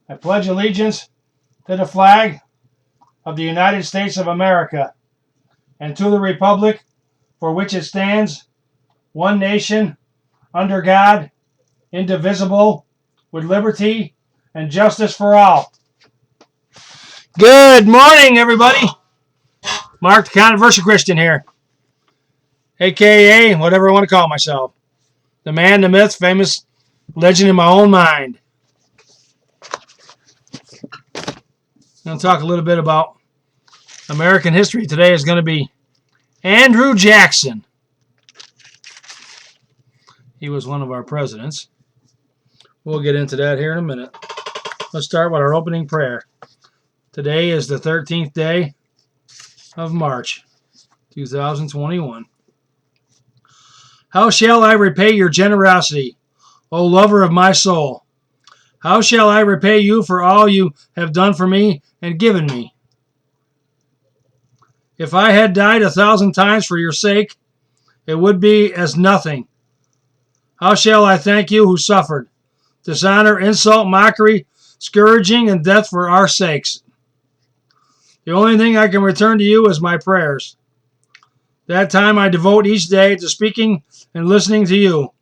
I pledge allegiance to the flag of the United States of America and to the republic for which it stands, one nation, under God, indivisible, with liberty and justice for all. Good morning, everybody. Mark the Controversial Christian here, a.k.a. whatever I want to call myself. The man, the myth, famous legend in my own mind. I'm going to talk a little bit about American history. Today is going to be Andrew Jackson. He was one of our presidents. We'll get into that here in a minute. Let's start with our opening prayer. Today is the 13th day of March, 2021. How shall I repay your generosity, O lover of my soul? How shall I repay you for all you have done for me and given me? If I had died 1,000 times for your sake, it would be as nothing. How shall I thank you who suffered dishonor, insult, mockery, scourging, and death for our sakes? The only thing I can return to you is my prayers. That time I devote each day to speaking and listening to you.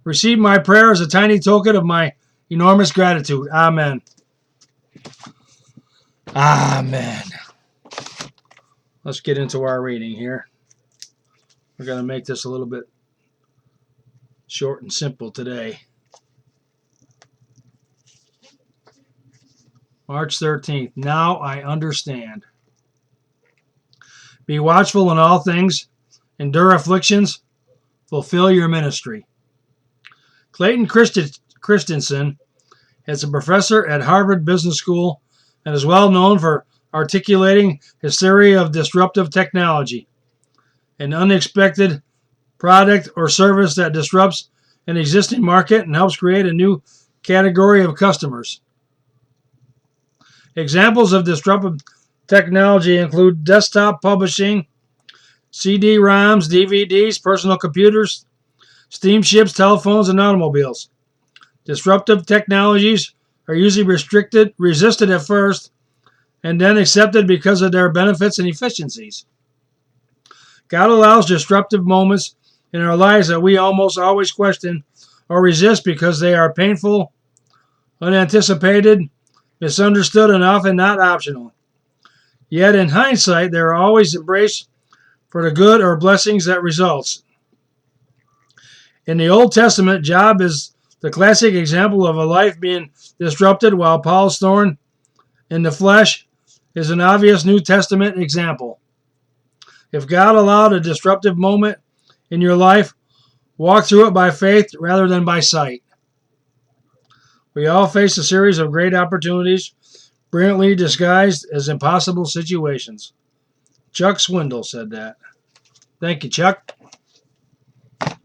Receive my prayer as a tiny token of my enormous gratitude. Amen. Amen. Let's get into our reading here. We're going to make this a little bit short and simple today. March 13th. Now I understand. Be watchful in all things. Endure afflictions. Fulfill your ministry. Clayton Christensen is a professor at Harvard Business School and is well known for articulating his theory of disruptive technology, an unexpected product or service that disrupts an existing market and helps create a new category of customers. Examples of disruptive technology include desktop publishing, CD-ROMs, DVDs, personal computers, steamships, telephones, and automobiles. Disruptive technologies are usually resisted at first, and then accepted because of their benefits and efficiencies. God allows disruptive moments in our lives that we almost always question or resist because they are painful, unanticipated, misunderstood, and often not optional. Yet in hindsight, they are always embraced for the good or blessings that results. In the Old Testament, Job is the classic example of a life being disrupted, while Paul's thorn in the flesh is an obvious New Testament example. If God allowed a disruptive moment in your life, walk through it by faith rather than by sight. We all face a series of great opportunities, brilliantly disguised as impossible situations. Chuck Swindoll said that. Thank you, Chuck.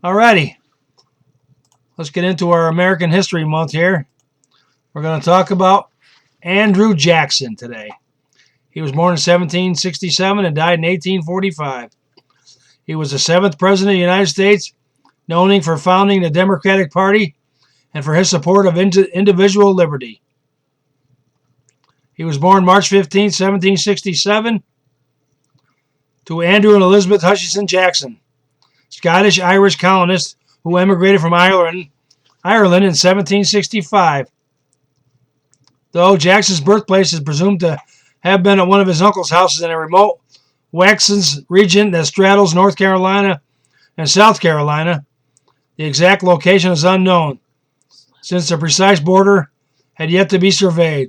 Alrighty. Let's get into our American History Month here. We're going to talk about Andrew Jackson today. He was born in 1767 and died in 1845. He was the 7th President of the United States, known for founding the Democratic Party and for his support of individual liberty. He was born March 15, 1767, to Andrew and Elizabeth Hutchinson Jackson, Scottish-Irish colonists who emigrated from Ireland in 1765. Though Jackson's birthplace is presumed to have been at one of his uncle's houses in a remote Waxahachie region that straddles North Carolina and South Carolina, the exact location is unknown, since the precise border had yet to be surveyed.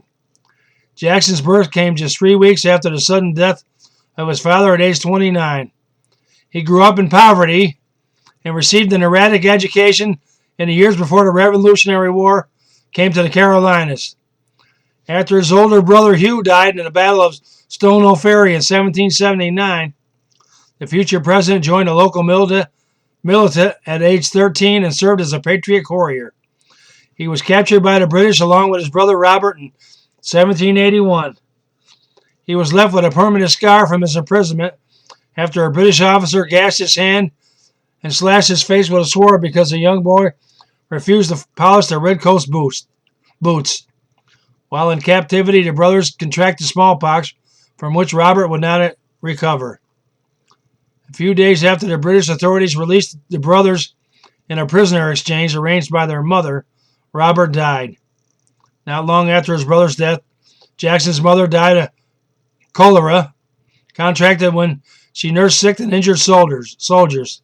Jackson's birth came just 3 weeks after the sudden death of his father at age 29. He grew up in poverty and received an erratic education in the years before the Revolutionary War came to the Carolinas. After his older brother Hugh died in the Battle of Stono Ferry in 1779, the future president joined a local militant at age 13 and served as a Patriot courier. He was captured by the British along with his brother Robert in 1781. He was left with a permanent scar from his imprisonment after a British officer gashed his hand and slashed his face with a sword because the young boy refused to polish the Red Coast boots. While in captivity, the brothers contracted smallpox, from which Robert would not recover. A few days after the British authorities released the brothers in a prisoner exchange arranged by their mother, Robert died. Not long after his brother's death, Jackson's mother died of cholera, contracted when she nursed sick and injured soldiers.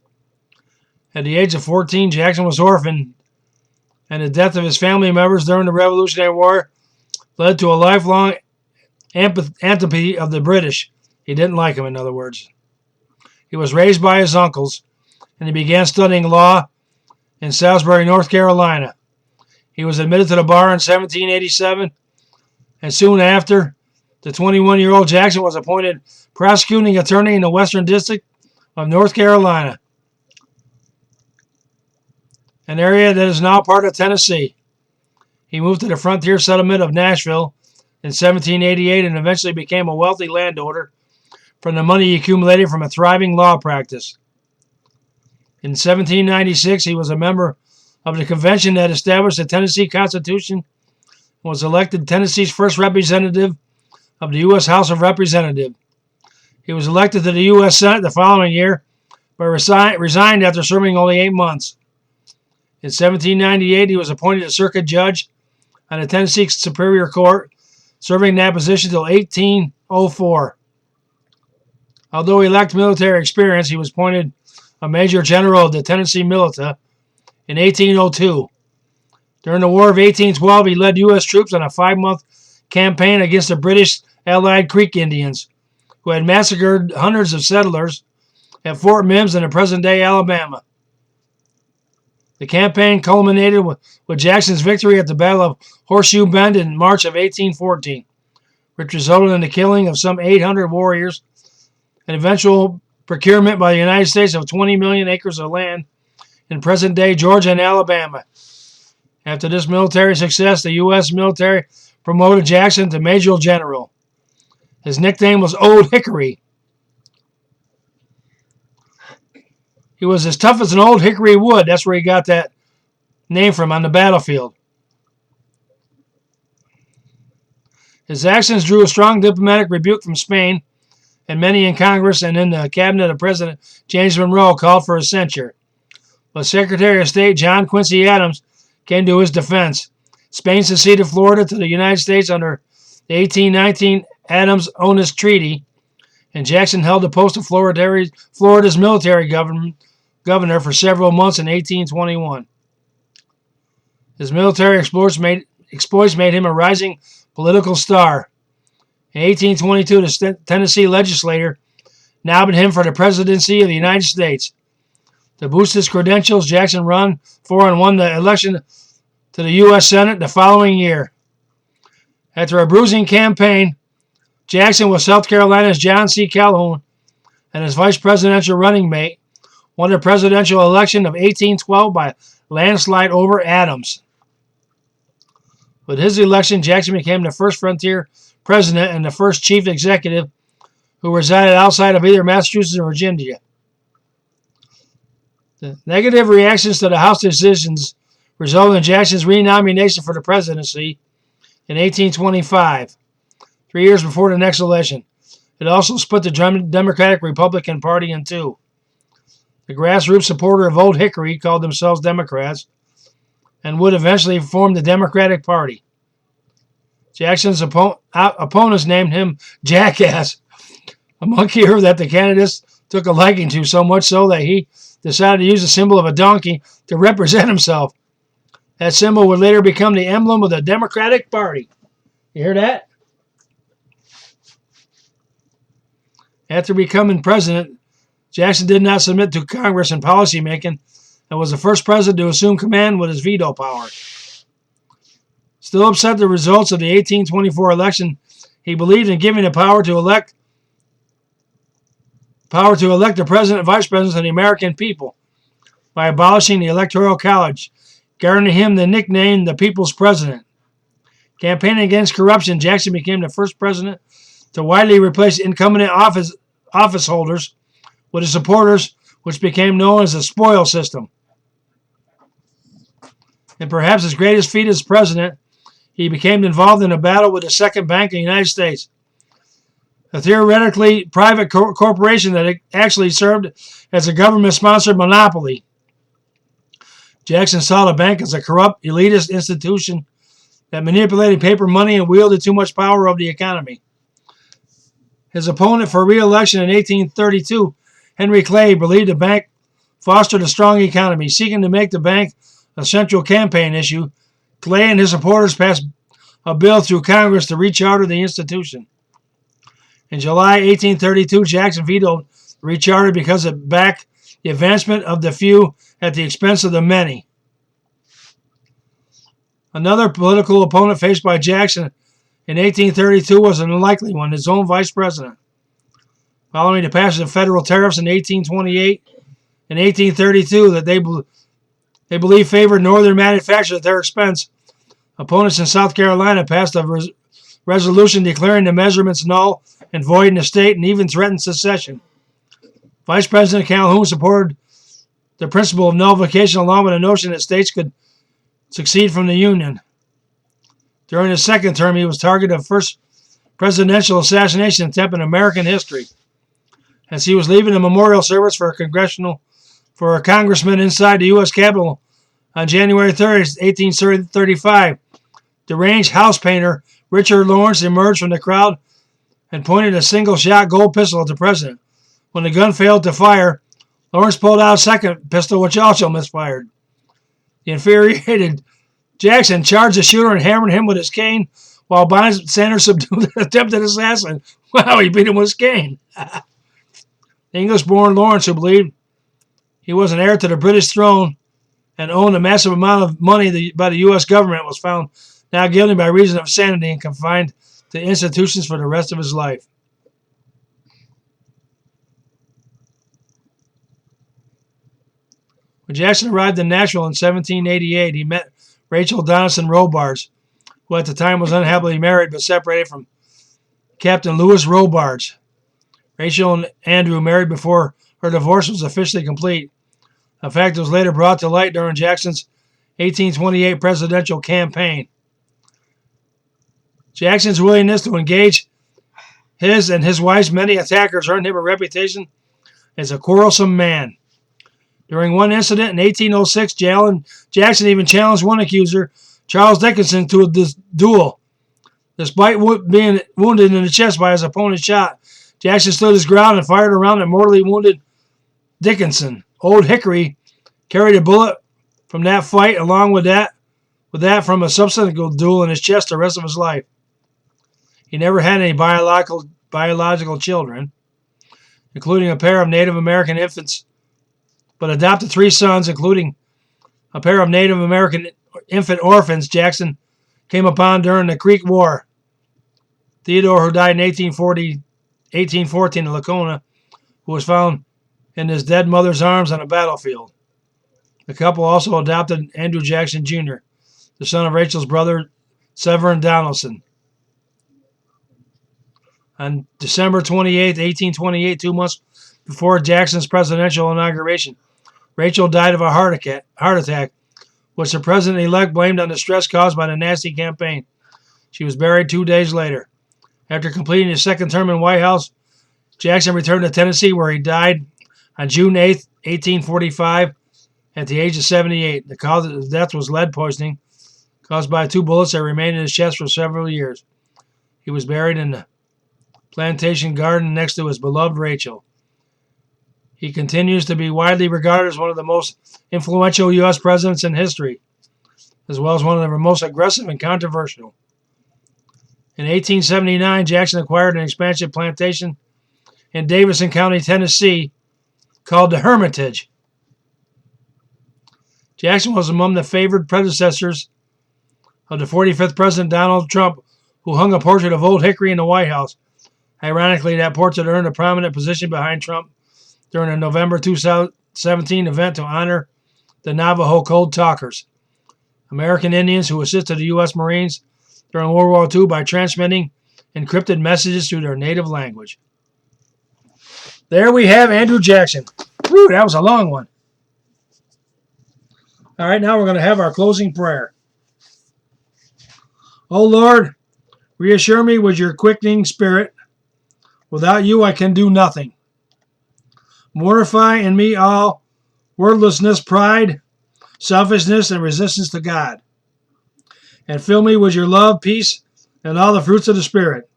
At the age of 14, Jackson was orphaned, and the death of his family members during the Revolutionary War led to a lifelong antipathy of the British. He didn't like them, in other words. He was raised by his uncles, and he began studying law in Salisbury, North Carolina. He was admitted to the bar in 1787, and soon after, the 21-year-old Jackson was appointed prosecuting attorney in the Western District of North Carolina, an area that is now part of Tennessee. He moved to the frontier settlement of Nashville in 1788 and eventually became a wealthy landowner from the money he accumulated from a thriving law practice. In 1796, he was a member of the convention that established the Tennessee Constitution and was elected Tennessee's first representative of the U.S. House of Representatives. He was elected to the U.S. Senate the following year, but resigned after serving only 8 months. In 1798, he was appointed a circuit judge on the Tennessee Superior Court, serving that position until 1804. Although he lacked military experience, he was appointed a major general of the Tennessee Militia in 1802. During the War of 1812, he led U.S. troops on a 5-month campaign against the British Allied Creek Indians, who had massacred hundreds of settlers at Fort Mims in the present-day Alabama. The campaign culminated with Jackson's victory at the Battle of Horseshoe Bend in March of 1814, which resulted in the killing of some 800 warriors and eventual procurement by the United States of 20 million acres of land in present-day Georgia and Alabama. After this military success, the U.S. military promoted Jackson to Major General. His nickname was Old Hickory. He was as tough as an old hickory wood. That's where he got that name from on the battlefield. His actions drew a strong diplomatic rebuke from Spain, and many in Congress and in the cabinet of President James Monroe called for his censure. But Secretary of State John Quincy Adams came to his defense. Spain seceded Florida to the United States under the 1819 Adams-Onis Treaty, and Jackson held the post of Florida's military governor for several months in 1821. His military exploits made him a rising political star. In 1822, the Tennessee legislature nominated him for the presidency of the United States. To boost his credentials, Jackson ran for and won the election to the U.S. Senate the following year. After a bruising campaign, Jackson, with South Carolina's John C. Calhoun and his vice presidential running mate, won the presidential election of 1812 by landslide over Adams. With his election, Jackson became the first frontier president and the first chief executive who resided outside of either Massachusetts or Virginia. The negative reactions to the House decisions resulted in Jackson's renomination for the presidency in 1825, 3 years before the next election. It also split the Democratic-Republican Party in two. The grassroots supporters of Old Hickory called themselves Democrats and would eventually form the Democratic Party. Jackson's opponents named him Jackass, a monkey that the candidates took a liking to, so much so that he decided to use the symbol of a donkey to represent himself. That symbol would later become the emblem of the Democratic Party. You hear that? After becoming president, Jackson did not submit to Congress in policymaking and was the first president to assume command with his veto power. Still upset the results of the 1824 election, he believed in giving the power to elect the president and vice presidents of the American people by abolishing the Electoral College, granting him the nickname the People's President. Campaigning against corruption, Jackson became the first president to widely replace incumbent office holders with his supporters, which became known as the spoil system. And perhaps his greatest feat as president, he became involved in a battle with the Second Bank of the United States, a theoretically private corporation that actually served as a government-sponsored monopoly. Jackson saw the bank as a corrupt, elitist institution that manipulated paper money and wielded too much power over the economy. His opponent for re-election in 1832, Henry Clay, believed the bank fostered a strong economy. Seeking to make the bank a central campaign issue, Clay and his supporters passed a bill through Congress to recharter the institution. In July 1832, Jackson vetoed the recharter because it backed the advancement of the few at the expense of the many. Another political opponent faced by Jackson in 1832 was an unlikely one, his own vice president. Following the passage of federal tariffs in 1828 and 1832 that they believe favored northern manufacturers at their expense, opponents in South Carolina passed a resolution declaring the measurements null and void in the state and even threatened secession. Vice President Calhoun supported the principle of nullification along with the notion that states could secede from the Union. During his second term, he was targeted of the first presidential assassination attempt in American history. As he was leaving a memorial service for a congressman inside the U.S. Capitol on January 30, 1835, deranged house painter Richard Lawrence emerged from the crowd and pointed a single-shot gold pistol at the president. When the gun failed to fire, Lawrence pulled out a second pistol, which also misfired. The infuriated Jackson charged the shooter and hammered him with his cane, while bystanders subdued the attempted assassin. Wow, he beat him with his cane. The English-born Lawrence, who believed he was an heir to the British throne and owned a massive amount of money by the U.S. government, was found not guilty by reason of insanity and confined to institutions for the rest of his life. When Jackson arrived in Nashville in 1788, he met Rachel Donaldson Robards, who at the time was unhappily married but separated from Captain Lewis Robards. Rachel and Andrew married before her divorce was officially complete, a fact that was later brought to light during Jackson's 1828 presidential campaign. Jackson's willingness to engage his and his wife's many attackers earned him a reputation as a quarrelsome man. During one incident in 1806, Jackson even challenged one accuser, Charles Dickinson, to a duel. Despite being wounded in the chest by his opponent's shot, Jackson stood his ground and fired around and mortally wounded Dickinson. Old Hickory carried a bullet from that fight along with that from a subsequent duel in his chest the rest of his life. He never had any biological children, including a pair of Native American infants, but adopted 3 sons, including a pair of Native American infant orphans Jackson came upon during the Creek War. Theodore, who died in 1814 in Lacona, who was found in his dead mother's arms on a battlefield. The couple also adopted Andrew Jackson Jr., the son of Rachel's brother, Severin Donaldson. On December 28, 1828, 2 months before Jackson's presidential inauguration, Rachel died of a heart attack, which the president-elect blamed on the stress caused by the nasty campaign. She was buried 2 days later. After completing his second term in White House, Jackson returned to Tennessee, where he died on June 8, 1845, at the age of 78. The cause of his death was lead poisoning, caused by 2 bullets that remained in his chest for several years. He was buried in the plantation garden next to his beloved Rachel. He continues to be widely regarded as one of the most influential U.S. presidents in history, as well as one of the most aggressive and controversial. In 1879, Jackson acquired an expansive plantation in Davidson County, Tennessee, called the Hermitage. Jackson was among the favored predecessors of the 45th President Donald Trump, who hung a portrait of Old Hickory in the White House. Ironically, that portrait earned a prominent position behind Trump during a November 2017 event to honor the Navajo Code Talkers, American Indians who assisted the U.S. Marines during World War II by transmitting encrypted messages through their native language. There we have Andrew Jackson. Whew, that was a long one. All right, now we're going to have our closing prayer. O Lord, reassure me with your quickening spirit. Without you I can do nothing. Mortify in me all wordlessness, pride, selfishness, and resistance to God. And fill me with your love, peace, and all the fruits of the Spirit.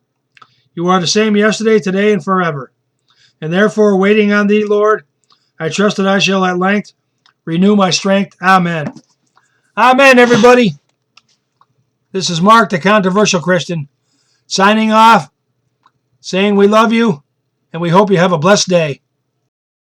You are the same yesterday, today, and forever. And therefore, waiting on thee, Lord, I trust that I shall at length renew my strength. Amen. Amen, everybody. This is Mark, the Controversial Christian, signing off, saying we love you, and we hope you have a blessed day.